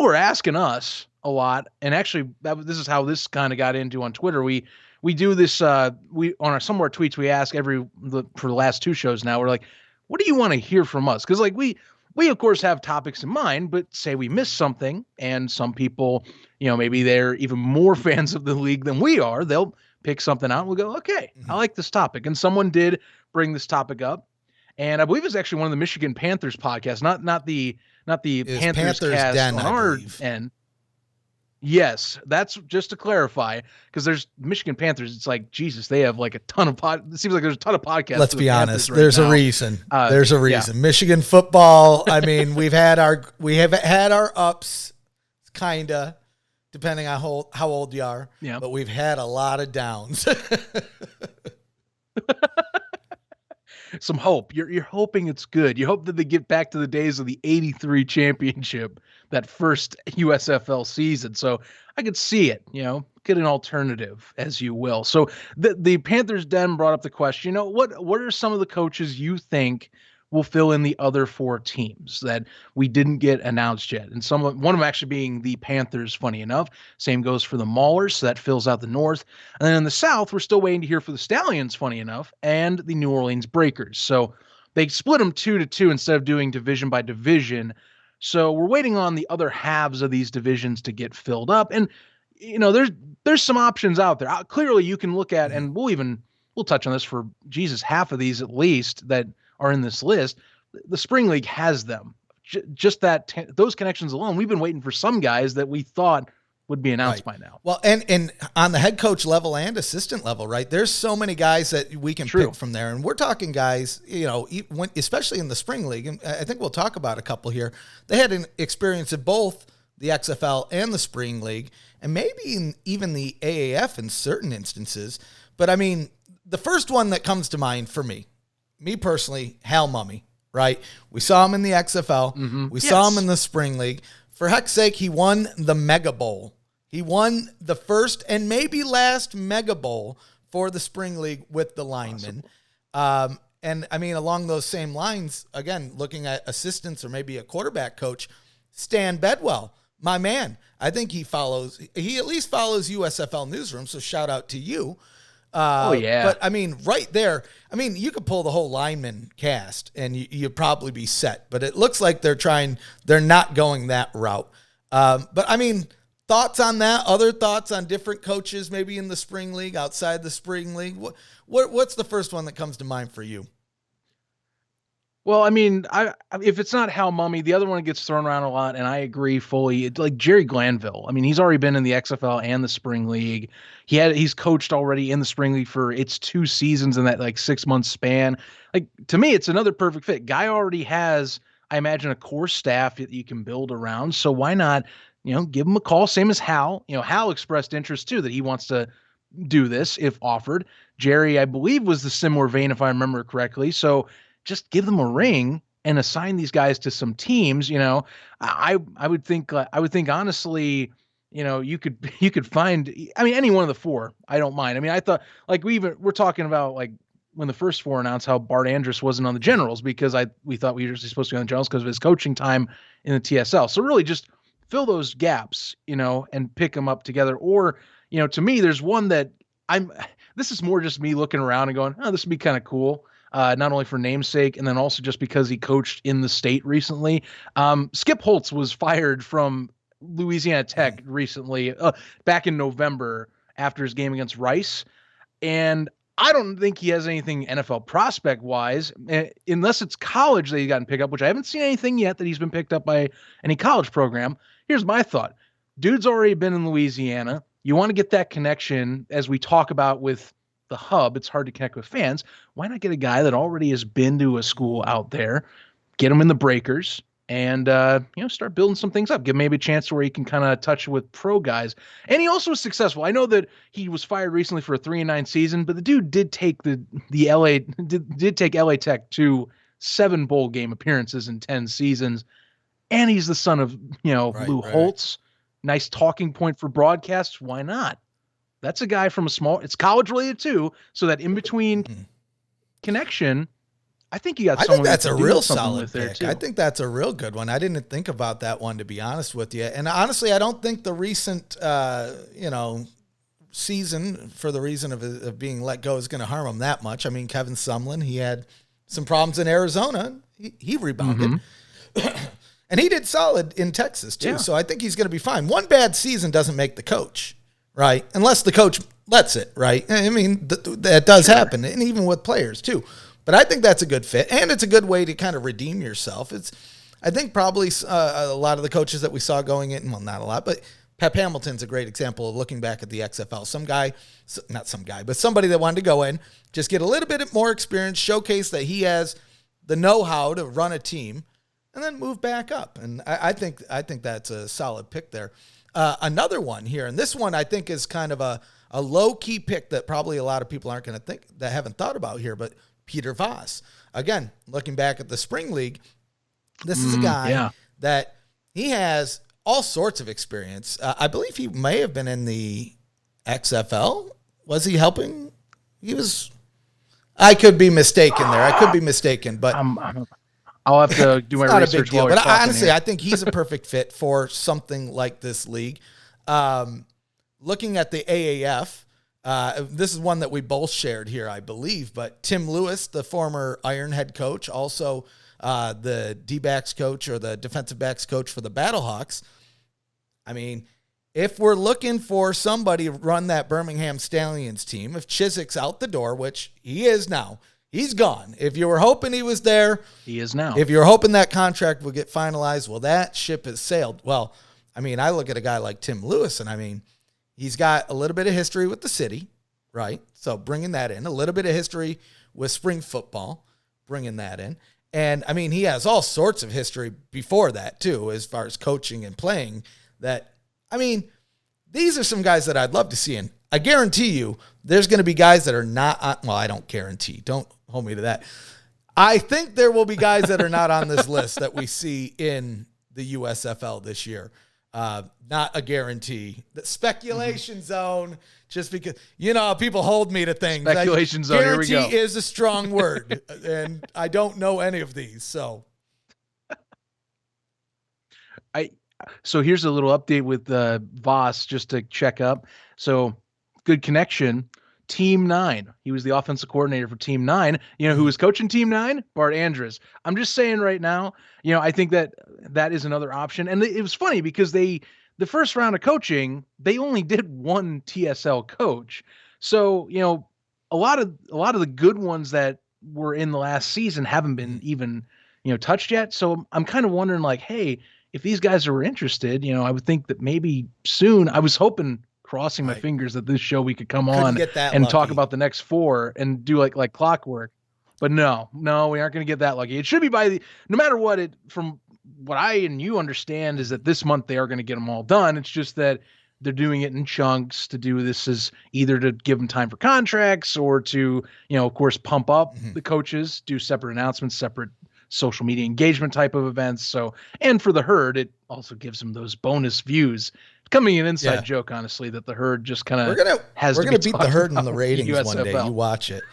were asking us a lot, and actually this is how this kind of got into on Twitter. We do this we on some of our tweets we ask for the last 2 shows now. We're like, what do you want to hear from us? Because like we of course have topics in mind, but say we miss something, and some people, maybe they're even more fans of the league than we are. They'll pick something out and we'll go, okay, I like this topic. And someone did bring this topic up, and I believe it's actually one of the Michigan Panthers podcasts, not the Panthers cast Den, on our end. Yes, that's just to clarify, because there's Michigan Panthers. It's like, Jesus, they have like a ton of it seems like there's a ton of podcasts. Let's be honest. Right there's now. A reason. There's a reason. Yeah. Michigan football. I mean, we have had our ups, kinda, depending on how old you are. Yeah. But we've had a lot of downs. Some hope. You're hoping it's good. You hope that they get back to the days of the '83 championship, that first USFL season. So I could see it, get an alternative, as you will. So the Panthers Den brought up the question, what are some of the coaches you think will fill in the other 4 teams that we didn't get announced yet? And one of them actually being the Panthers, funny enough. Same goes for the Maulers, so that fills out the North. And then in the South, we're still waiting to hear for the Stallions, funny enough, and the New Orleans Breakers. So they split them 2-2 instead of doing division by division. So we're waiting on the other halves of these divisions to get filled up. And, there's some options out there. Clearly, you can look at, and we'll touch on this for, half of these at least that are in this list. The Spring League has them. Just those connections alone. We've been waiting for some guys that we thought would be announced by now. Well, and on the head coach level and assistant level, right? There's so many guys that we can pick from there. And we're talking guys, especially in the Spring League, and I think we'll talk about a couple here. They had an experience of both the XFL and the Spring League, and maybe even the AAF in certain instances. But I mean, the first one that comes to mind for me personally, Hal Mummy, right? We saw him in the XFL. We saw him in the Spring League. For heck's sake, he won the Mega Bowl. He won the first and maybe last Mega Bowl for the Spring League with the linemen. And I mean, along those same lines, again, looking at assistants or maybe a quarterback coach, Stan Bedwell, my man. I think he at least follows USFL Newsroom, so shout out to you. But I mean, right there, you could pull the whole lineman cast and you'd probably be set, but it looks like they're not going that route. But I mean, thoughts on that, other thoughts on different coaches, maybe in the Spring League, outside the Spring League. What's the first one that comes to mind for you? Well, I mean, if it's not Hal Mummy, the other one gets thrown around a lot, and I agree fully. It's like Jerry Glanville. I mean, he's already been in the XFL and the Spring League. He's coached already in the Spring League for its 2 seasons in that like 6-month span. Like, to me, it's another perfect fit. Guy already has, I imagine, a core staff that you can build around. So why not, give him a call? Same as Hal. Hal expressed interest too, that he wants to do this if offered. Jerry, I believe, was the similar vein, if I remember correctly. So just give them a ring and assign these guys to some teams. I would think honestly, you could find, any one of the 4, I don't mind. I thought like we're talking about like when the first 4 announced how Bart Andrus wasn't on the Generals, because we thought we were supposed to be on the Generals because of his coaching time in the TSL. So really just fill those gaps, and pick them up together. Or, to me, there's one that this is more just me looking around and going, oh, this would be kind of cool. Not only for namesake, and then also just because he coached in the state recently. Skip Holtz was fired from Louisiana Tech recently, back in November after his game against Rice. And I don't think he has anything NFL prospect-wise, unless it's college that he's gotten picked up, which I haven't seen anything yet that he's been picked up by any college program. Here's my thought. Dude's already been in Louisiana. You want to get that connection, as we talk about with the hub. It's hard to connect with fans. Why not get a guy that already has been to a school out there, get him in the Breakers, and start building some things up. Give him maybe a chance where he can kind of touch with pro guys. And he also was successful. I know that he was fired recently for a 3-9 season, but the dude did take did take LA Tech to 7 bowl game appearances in 10 seasons. And he's the son of Lou Holtz. Nice talking point for broadcasts. Why not? That's a guy from it's college related too. So that in between connection, I think you got I someone think that's a real solid with pick. I think that's a real good one. I didn't think about that one, to be honest with you. And honestly, I don't think the recent, season, for the reason of being let go, is going to harm him that much. I mean, Kevin Sumlin, he had some problems in Arizona. He rebounded. And he did solid in Texas, too. Yeah. So I think he's going to be fine. One bad season doesn't make the coach, right? Unless the coach lets it, right? I mean, that does happen, and even with players, too. But I think that's a good fit, and it's a good way to kind of redeem yourself. I think probably a lot of the coaches that we saw going in, well, not a lot, but Pep Hamilton's a great example of looking back at the XFL. Somebody that wanted to go in, just get a little bit more experience, showcase that he has the know-how to run a team, and then move back up. And I think that's a solid pick there. Another one here, and this one I think is kind of a low-key pick that probably a lot of people aren't going to think, that haven't thought about here, but Peter Voss. Again, looking back at the Spring League, this is a guy that he has all sorts of experience. I believe he may have been in the XFL. Was he helping? I could be mistaken there. I could be mistaken, but I'll have to do my research. But honestly, I think he's a perfect fit for something like this league. Looking at the AAF, this is one that we both shared here, I believe, but Tim Lewis, the former Iron head coach, also the D-backs coach or the defensive backs coach for the Battlehawks. I mean, if we're looking for somebody to run that Birmingham Stallions team, if Chiswick's out the door, which he is now, he's gone. If you were hoping he was there, he is now. If you're hoping that contract will get finalized, well, that ship has sailed. Well, I mean, I look at a guy like Tim Lewis, and I mean, he's got a little bit of history with the city, right? So bringing that in, a little bit of history with spring football, bringing that in. And, I mean, he has all sorts of history before that, too, as far as coaching and playing. That, I mean, these are some guys that I'd love to see. And I guarantee you there's going to be guys that are not on, well, I don't guarantee. Don't hold me to that. I think there will be guys that are not on this list that we see in the USFL this year. Not a guarantee. The speculation zone, just because, people hold me to things. Speculation zone, here we go. Guarantee is a strong word, and I don't know any of these, so. So here's a little update with Voss, just to check up. So good connection. Team 9. He was the offensive coordinator for Team 9. You know who was coaching Team 9? Bart Andrews. I'm just saying right now, I think that is another option. And it was funny because the first round of coaching, they only did one TSL coach. So, a lot of the good ones that were in the last season haven't been even, touched yet. So I'm kind of wondering, like, hey, if these guys are interested, I would think that maybe soon. I was hoping, crossing my fingers, that this show we could come on and talk about the next 4 and do like clockwork. But no, we aren't going to get that lucky. It should be no matter what, from what I and you understand is that this month they are going to get them all done. It's just that they're doing it in chunks to do this, is either to give them time for contracts or to, of course, pump up the coaches, do separate announcements, separate social media engagement type of events. So, and for the herd, it also gives them those bonus views. Coming an inside joke, honestly, that the herd just kind of we're gonna beat the herd in the ratings one day. You watch it.